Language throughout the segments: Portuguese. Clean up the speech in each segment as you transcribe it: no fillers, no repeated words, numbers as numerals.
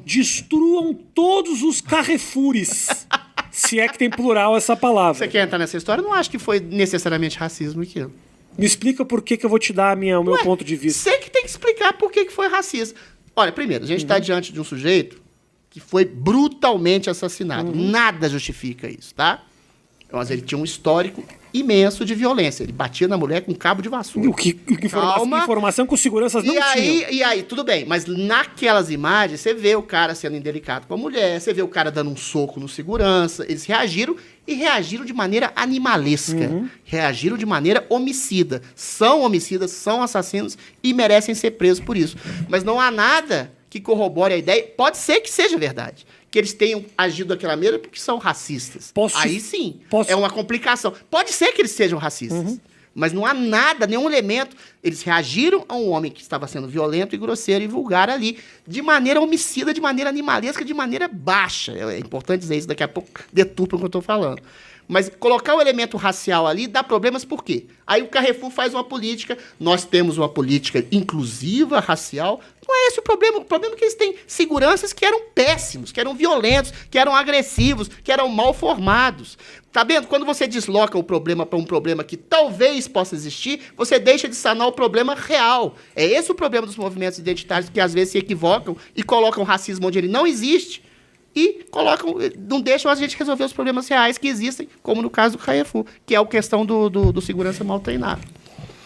Destruam todos os Carrefours. Se é que tem plural essa palavra. Você quer entrar nessa história? Eu não acho que foi necessariamente racismo aquilo. Me explica por que eu vou te dar o meu ponto de vista. Você que tem que explicar por que foi racismo. Olha, primeiro, a gente está diante de um sujeito que foi brutalmente assassinado. Nada justifica isso, tá? Mas ele tinha um histórico imenso de violência. Ele batia na mulher com cabo de vassoura. Informação que os seguranças não tinham. E aí, tudo bem. Mas naquelas imagens, você vê o cara sendo indelicado com a mulher, você vê o cara dando um soco no segurança. Eles reagiram e reagiram de maneira animalesca. Reagiram de maneira homicida. São homicidas, são assassinos e merecem ser presos por isso. Mas não há nada que corrobore a ideia. Pode ser que seja verdade. Que eles tenham agido daquela maneira porque são racistas. Aí sim, é uma complicação. Pode ser que eles sejam racistas, mas não há nada, nenhum elemento. Eles reagiram a um homem que estava sendo violento e grosseiro e vulgar ali, de maneira homicida, de maneira animalesca, de maneira baixa. É importante dizer isso, daqui a pouco deturpa o que eu estou falando. Mas colocar o elemento racial ali dá problemas por quê? Aí o Carrefour faz uma política, nós temos uma política inclusiva, racial. Não é esse o problema. O problema é que eles têm seguranças que eram péssimos, que eram violentos, que eram agressivos, que eram mal formados. Tá vendo? Quando você desloca o problema para um problema que talvez possa existir, você deixa de sanar o problema real. É esse o problema dos movimentos identitários que às vezes se equivocam e colocam racismo onde ele não existe. E não deixam a gente resolver os problemas reais que existem, como no caso do Carrefour, que é a questão do segurança mal treinado.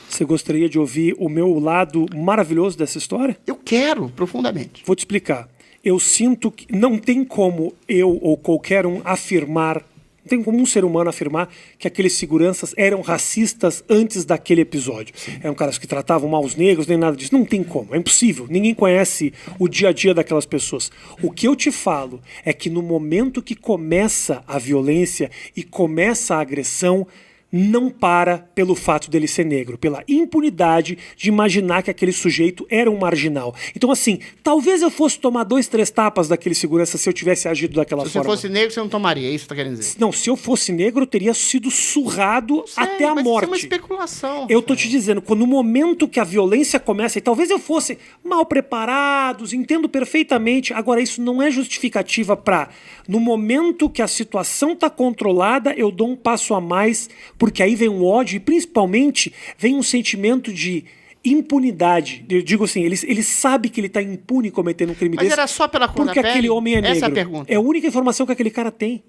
Você gostaria de ouvir o meu lado maravilhoso dessa história? Eu quero, profundamente. Vou te explicar. Eu sinto que não tem como eu ou qualquer um afirmar, não tem como um ser humano afirmar que aqueles seguranças eram racistas antes daquele episódio. Eram caras que tratavam mal os negros, nem nada disso. Não tem como, é impossível. Ninguém conhece o dia a dia daquelas pessoas. O que eu te falo é que no momento que começa a violência e começa a agressão, não para pelo fato dele ser negro, pela impunidade de imaginar que aquele sujeito era um marginal. Então, assim, talvez eu fosse tomar 2, 3 tapas daquele segurança se eu tivesse agido daquela forma. Se você fosse negro, você não tomaria, é isso que você tá querendo dizer? Não, se eu fosse negro, eu teria sido surrado até a morte. Isso é uma especulação. Eu tô te dizendo, quando no momento que a violência começa, e talvez eu fosse mal preparados, entendo perfeitamente, agora isso não é justificativa para, no momento que a situação tá controlada, eu dou um passo a mais, porque aí vem um ódio e principalmente vem um sentimento de impunidade. Eu digo assim, ele sabe que ele está impune cometendo um crime desse. Mas era só pela cor da pele? Porque aquele homem é negro. Essa é a pergunta. É a única informação que aquele cara tem.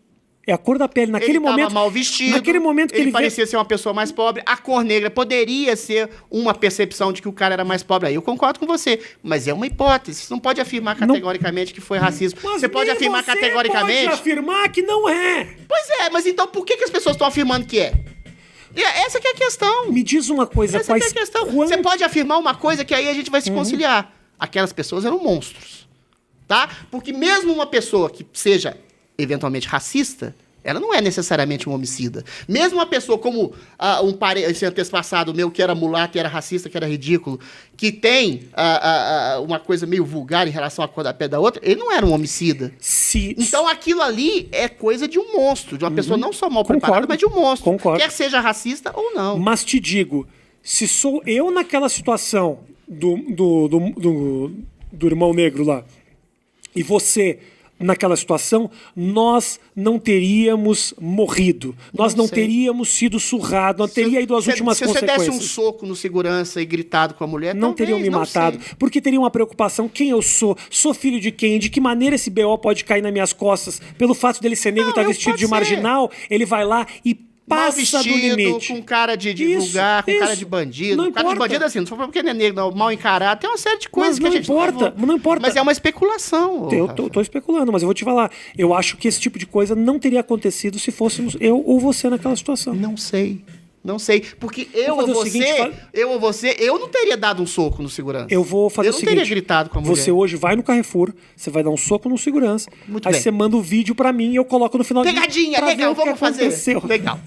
É a cor da pele. Naquele momento, estava mal vestido. Naquele momento que ele parecia ser uma pessoa mais pobre. A cor negra poderia ser uma percepção de que o cara era mais pobre. Aí eu concordo com você. Mas é uma hipótese. Você não pode afirmar categoricamente que foi racismo. Mas você pode afirmar categoricamente. Pode afirmar que não é. Pois é, mas então por que as pessoas estão afirmando que é? Essa que é a questão. Me diz uma coisa. Essa que é a questão. Você pode afirmar uma coisa que aí a gente vai se conciliar. Aquelas pessoas eram monstros. Tá? Porque mesmo uma pessoa que seja eventualmente racista, ela não é necessariamente um homicida. Mesmo uma pessoa como esse antepassado meu, que era mulato e era racista, que era ridículo, que tem uma coisa meio vulgar em relação à cor da pele da outra, ele não era um homicida. Então aquilo ali é coisa de um monstro, de uma pessoa não só mal preparada, mas de um monstro. Concordo. Quer seja racista ou não. Mas te digo, se sou eu naquela situação do irmão negro lá, e você naquela situação, nós não teríamos morrido. Nós não teríamos sido surrados, não teria ido às últimas consequências. Se você desse um soco no segurança e gritado com a mulher, não teriam me matado. Porque teria uma preocupação, quem eu sou filho de quem, de que maneira esse BO pode cair nas minhas costas, pelo fato dele ser negro e estar vestido de marginal, ele vai lá e passa mal vestido, do limite. Com cara de vulgar, com cara de bandido. Não cara de bandido assim, não só porque ele é negro, não, mal encarado. Tem uma série de coisas mas não importa. Mas é uma especulação. Eu tô especulando, mas eu vou te falar. Eu acho que esse tipo de coisa não teria acontecido se fôssemos eu ou você naquela situação. Não sei. Porque eu ou você, eu não teria dado um soco no segurança. Eu vou fazer o seguinte. Eu não teria gritado com a mulher. Você hoje vai no Carrefour, você vai dar um soco no segurança, aí você manda o vídeo pra mim e eu coloco no final. Pegadinha, legal, vamos fazer. Legal.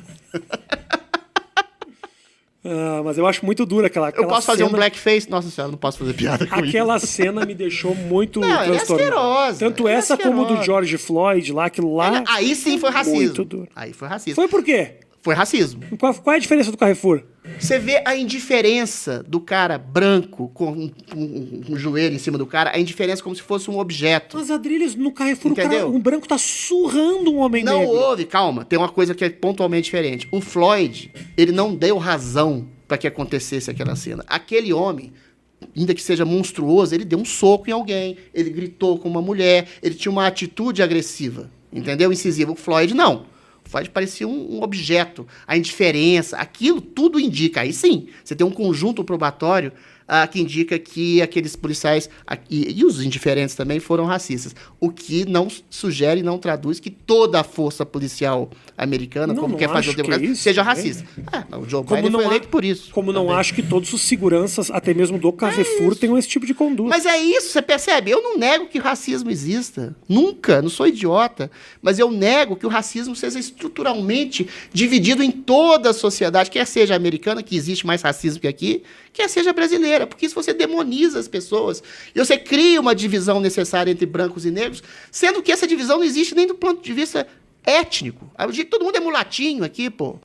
Mas eu acho muito dura aquela Eu posso fazer cena. um blackface? Nossa senhora, não posso fazer piada com Aquela cena me deixou muito transtornado. Tanto essa como do George Floyd lá, aquilo lá. Aí sim foi racismo. Muito duro. Aí foi racismo. Foi por quê? Foi racismo. Qual é a diferença do Carrefour? Você vê a indiferença do cara branco com um joelho em cima do cara, a indiferença como se fosse um objeto. Mas, Adriles, no Carrefour, Entendeu? um branco tá surrando um homem Não negro. houve, calma, tem uma coisa que é pontualmente diferente. O Floyd, ele não deu razão para que acontecesse aquela cena. Aquele homem, ainda que seja monstruoso, ele deu um soco em alguém, ele gritou com uma mulher, ele tinha uma atitude agressiva, entendeu? Incisiva. O Floyd, não. O Floyd parecia um objeto. A indiferença, aquilo tudo indica. Aí sim, você tem um conjunto probatório que indica que aqueles policiais, e os indiferentes também, foram racistas. O que não sugere, não traduz que toda a força policial americana, como quer fazer o democracia, seja racista. O Joe Biden foi eleito por isso. Como não acho que todos os seguranças, até mesmo do Carrefour, tenham esse tipo de conduta. Mas é isso, você percebe? Eu não nego que racismo exista. Nunca, não sou idiota. Mas eu nego que o racismo seja estruturalmente dividido em toda a sociedade, quer seja americana, que existe mais racismo que aqui, quer seja brasileira. Porque isso você demoniza as pessoas. E você cria uma divisão necessária entre brancos e negros, sendo que essa divisão não existe nem do ponto de vista étnico. Todo mundo é mulatinho aqui, pô.